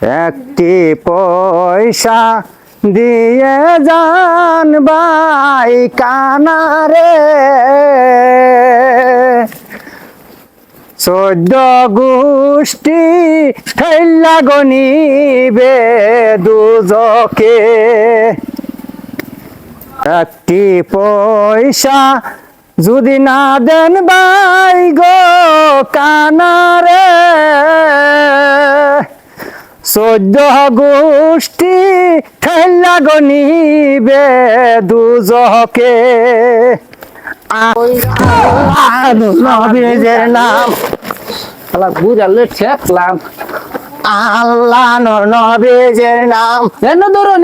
একটি পয়সা দিয়ে যান ভাই কানারে, 14 গোষ্ঠী ঠেল্লা গনিবে দুজকে। একটি পয়সা যদি না দেন ভাই গো কানারে, 14 গোষ্ঠী ঠেল্লা গনিবে দুজকে। নবীজের নাম বুঝালে ঠেকলাম। আল্লাহ নবীজের নাম। নেন ধরুন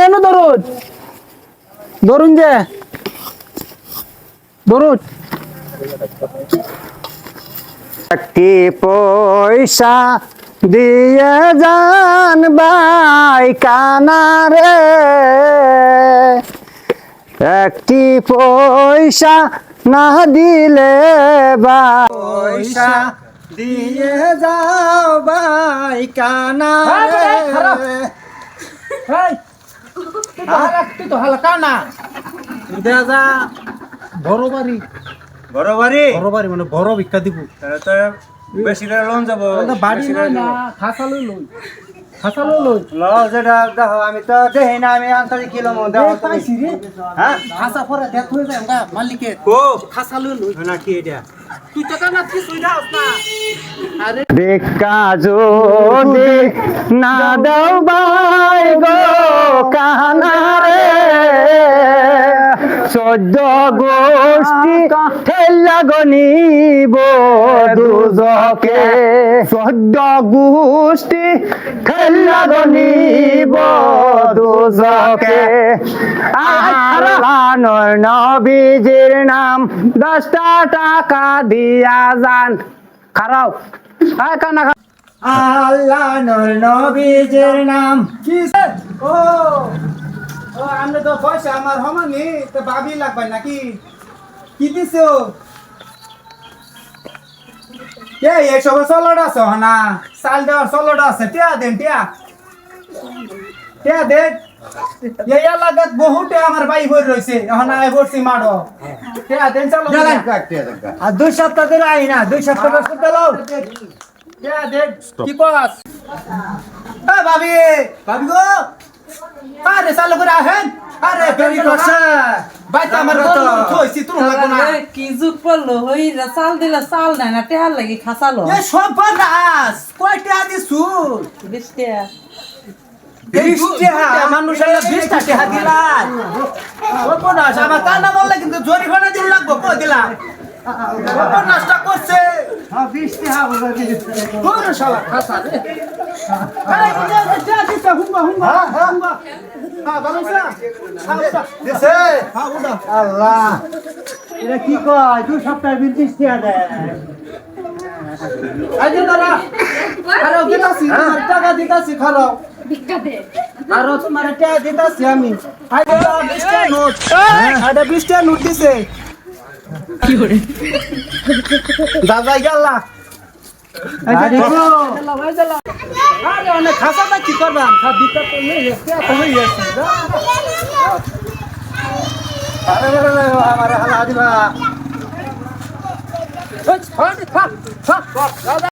ধরুন যে ধরুন। একটি পয়সা দিয়ে যান ভাই কানারে, একটি পয়সা না দিলে পয়সা দিয়ে যাও ভাই কানারে। তুই তো হালকা না দেজা বড় বাড়ি বড় বাড়ি মানে বড় ভিক্ষা দিব। তাহলে তো বেশি করে লোন যাবো। বাড়ি নয় না, খাসালো লই লও যেটা দেখো, আমি তো দেখি না, আমি আন্তরিক কিলো দেখো তুমি। হ্যাঁ খাসা পরে দেখ হয়ে যায় আমরা মালিকের ও খাসালো লই না কি এটা তুই টাকা না তুই সুইদাস না। আরে ভিক্ষা যদি না দাও ভাই গো কানারে, 14 গোষ্ঠী ঠেল্লা গনিব দুজকে, 14 গোষ্ঠী ঠেল্লা গনিব দুজকে। আল্লাহ নবীজির নাম 10টা টাকা দিয়া যান। খারাও কানা আল্লাহ নবীজির নাম কি ও ও আমরা তো পয়সা আমার হমানি তো ভাবি লাগবে নাকি কি দিছো কে এসব চলটা আছে না চাল দেওয়ার চলটা আছে টিয়া দেন টিয়া দেন এই এলাকাত বহুতে আমার ভাই হয়ে রয়েছে এখন আই বসছি মাড়ো টিয়া দেন চলো আর 2 সপ্তাহ ধরে আই না, 2 সপ্তাহ করতে লাও। টিয়া দেন কি কস এ ভাবি গো আরে চালু করে আহেন আরে বেরি করছে বাইতে আমার তো থইছি তুমি লাগো না কি যুগ পড়লো হইরা চাল দিলা চাল নাই না টেহার লাগি খাসালো এ সব বাস কয়টা দিছু 20 টাকা 20 টাকা মানুষের 20 টাকা দিলা ও পনাস আমার কান্না বললে কিন্তু জরিমানা দিন লাগবো কই দিলা ও পনাসটা করছে হ্যাঁ 20 টাকা বলে দিছি। কোন শালা খাসা রে আরে যা দিছা হুম্বা হ্যাঁ বাবাইসা দিছে হ্যাঁ উড়া আল্লাহ, এটা কি কয় 2 সপ্তাহ 20 টাকা দেয়। আরে দাদা আরে দিতাছি তোমার টাকা দিতাছি খারাও ভিক্ষা দে আর তোমার টাকা দিতাছি আমি আরে 20 টাকা নোট আরে 20 টাকা নোট দিছে কি করে দাদা গেলা আরে আরে অনেক খাসাটা কি করবাম খা দিতা তো নেই টাকা কমই গেছে আরে আমার হালা দিবা। খা